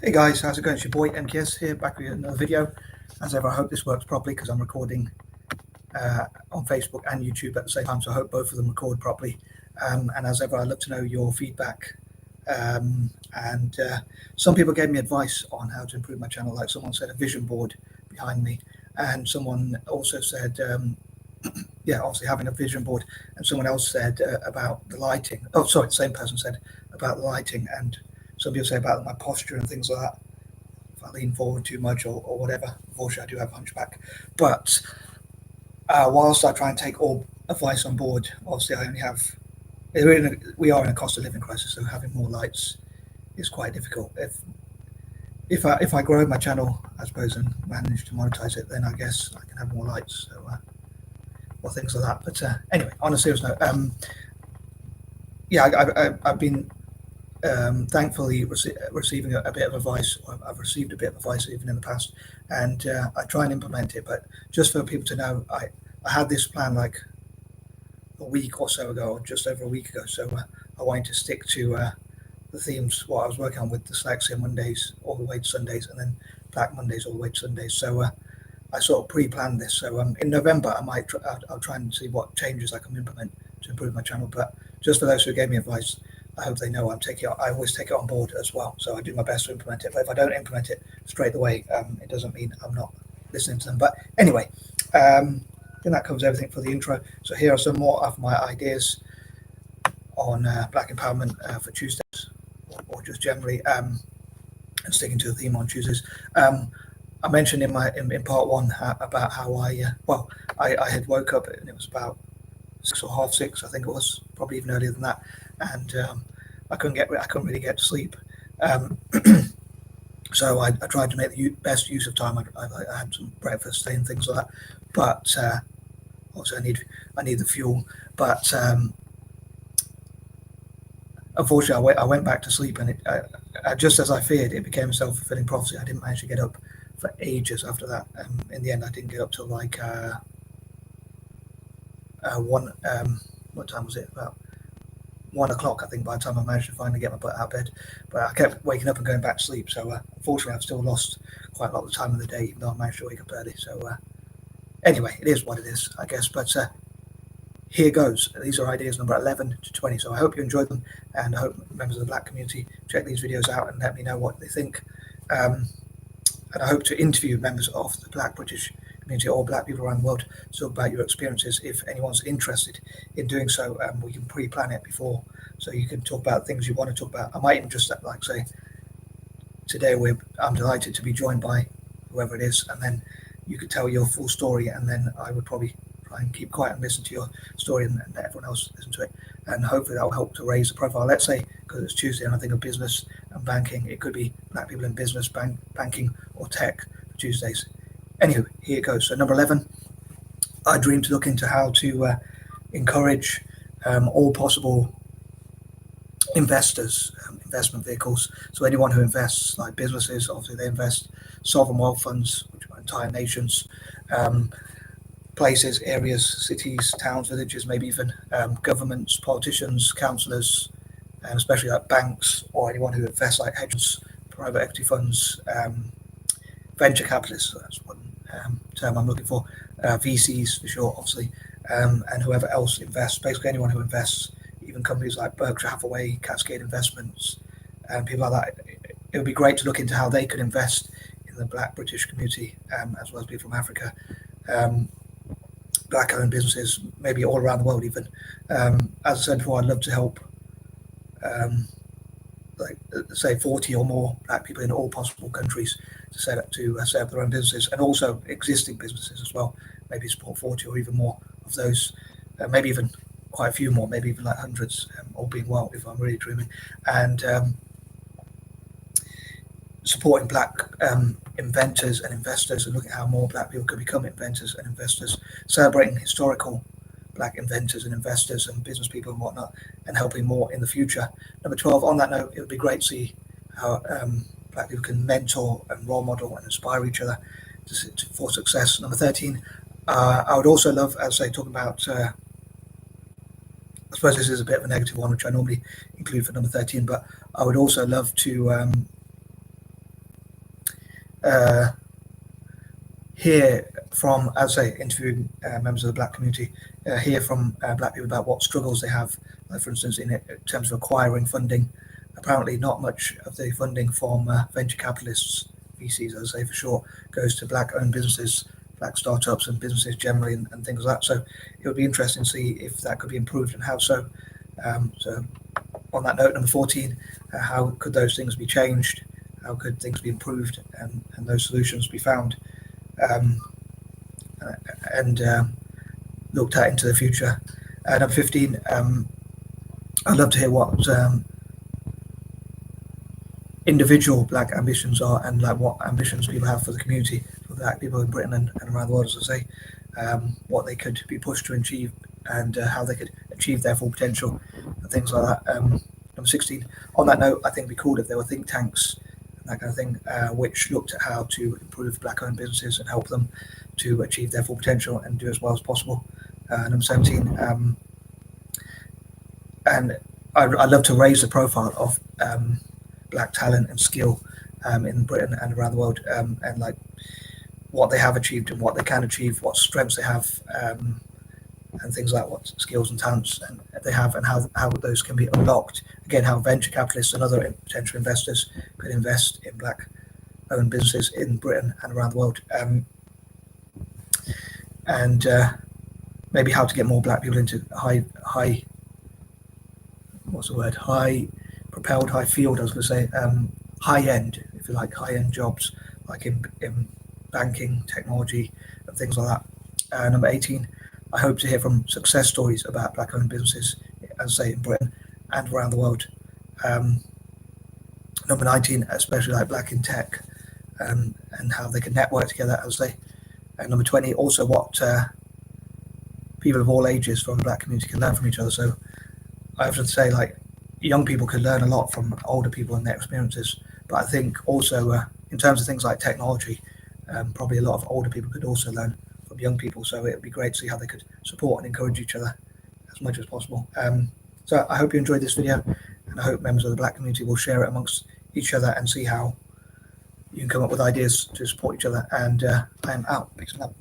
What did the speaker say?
Hey guys, how's it going? It's your boy MKS here, back with another video. As ever, I hope this works properly because I'm recording on Facebook and YouTube at the same time, so I hope both of them record properly. And as ever, I'd love to know your feedback. And some people gave me advice on how to improve my channel, like someone said a vision board behind me, and someone also said, yeah, obviously having a vision board, and someone else said about the lighting. Oh, sorry, the same person said about the lighting, and some people say about my posture and things like that. If I lean forward too much or whatever. Unfortunately, I do have a hunchback. But whilst I try and take all advice on board, obviously I only have. We are in a cost of living crisis, so having more lights is quite difficult. If I grow my channel, I suppose, and manage to monetize it, then I guess I can have more lights. So or things like that. But anyway, on a serious note, yeah, I've been thankfully receiving a bit of advice. I've received a bit of advice even in the past, and I try and implement it. But just for people to know, I had this plan like a week or so ago, or just over a week ago. So I wanted to stick to the themes what I was working on with Dyslexia Mondays all the way to Sundays, and then Black Mondays all the way to Sundays. So I sort of pre-planned this. So in November, I'll try and see what changes I can implement to improve my channel. But just for those who gave me advice, I hope they know I always take it on board as well. So I do my best to implement it. But if I don't implement it straight away, it doesn't mean I'm not listening to them. But anyway, I think that covers everything for the intro. So here are some more of my ideas on Black empowerment for Tuesdays, or just generally, and sticking to the theme on Tuesdays. I mentioned in part one about how I had woke up and it was about 6 or half 6, I think it was, probably even earlier than that, and I couldn't really get to sleep. So I tried to make the best use of time. I had some breakfast and things like that, but also I need the fuel. But unfortunately, I went back to sleep, and just as I feared, it became a self-fulfilling prophecy. I didn't manage to get up for ages after that. In the end, I didn't get up till like one. What time was it? About 1 o'clock, I think, by the time I managed to finally get my butt out of bed. But I kept waking up and going back to sleep. So unfortunately, I've still lost quite a lot of the time of the day, even though I managed to wake up early. So anyway, it is what it is, I guess. But here goes. These are ideas number 11 to 20. So I hope you enjoyed them, and I hope members of the Black community check these videos out and let me know what they think. And I hope to interview members of the Black British community or Black people around the world to talk about your experiences. If anyone's interested in doing so, we can pre-plan it before, so you can talk about things you want to talk about. I might even just like say today I'm delighted to be joined by whoever it is, and then you could tell your full story, and then I would probably try and keep quiet and listen to your story and let everyone else listen to it, and hopefully that will help to raise the profile. Let's say, because it's Tuesday and I think of business and banking, it could be Black people in business, banking or tech for Tuesdays. Anywho, here it goes. So number 11, I dream to look into how to encourage all possible investors, investment vehicles. So anyone who invests, like businesses, obviously they invest, sovereign wealth funds, which are entire nations, places, areas, cities, towns, villages, maybe even governments, politicians, councillors, and especially like banks or anyone who invests like hedge funds, private equity funds, venture capitalists. So that's one term I'm looking for. VCs for sure, obviously, and whoever else invests. Basically, anyone who invests, even companies like Berkshire Hathaway, Cascade Investments, and people like that. It would be great to look into how they could invest in the Black British community, as well as people from Africa. Black-owned businesses, maybe all around the world, even. As I said before, I'd love to help, like say 40 or more Black people in all possible countries to set up their own businesses, and also existing businesses as well. Maybe support 40 or even more of those, maybe even quite a few more, maybe even like hundreds, all being well, if I'm really dreaming. And supporting Black inventors and investors, and looking at how more Black people could become inventors and investors, celebrating historical Black inventors and investors and business people and whatnot, and helping more in the future. Number 12, on that note, it would be great to see how Black people can mentor and role model and inspire each other for success. Number 13, I would also love, as I say, talking about, I suppose this is a bit of a negative one, which I normally include for number 13, but I would also love to hear from, as I say, interviewing members of the black community, hear from black people about what struggles they have. Like for instance, in terms of acquiring funding, apparently not much of the funding from venture capitalists, VCs, as I say for short, goes to black-owned businesses, black startups and businesses generally, and things like that. So it would be interesting to see if that could be improved and how so. So on that note, number 14, how could those things be changed? How could things be improved and those solutions be found and looked at into the future? Number 15, I'd love to hear what individual black ambitions are, and like what ambitions people have for the community, for black people in Britain and around the world, as I say, what they could be pushed to achieve, and how they could achieve their full potential and things like that. Number 16, on that note, I think it'd be cool if there were think tanks and that kind of thing, which looked at how to improve black-owned businesses and help them to achieve their full potential and do as well as possible. Number 17, and I'd love to raise the profile of black talent and skill in Britain and around the world, and like what they have achieved and what they can achieve, what strengths they have, and things like what skills and talents they have, and how those can be unlocked. Again, how venture capitalists and other potential investors could invest in black-owned businesses in Britain and around the world, and maybe how to get more black people into high field, I was going to say, high end, if you like, high end jobs, like in banking, technology, and things like that. Number 18, I hope to hear from success stories about black-owned businesses, as I say, in Britain and around the world. Number 19, especially like black in tech, and how they can network together, as I say. And number 20, also what people of all ages from the black community can learn from each other. So I often say, like, young people can learn a lot from older people and their experiences, but I think also in terms of things like technology, probably a lot of older people could also learn from young people. So it would be great to see how they could support and encourage each other as much as possible. So I hope you enjoyed this video, and I hope members of the black community will share it amongst each other and see how you can come up with ideas to support each other. And I am out. Peace and love.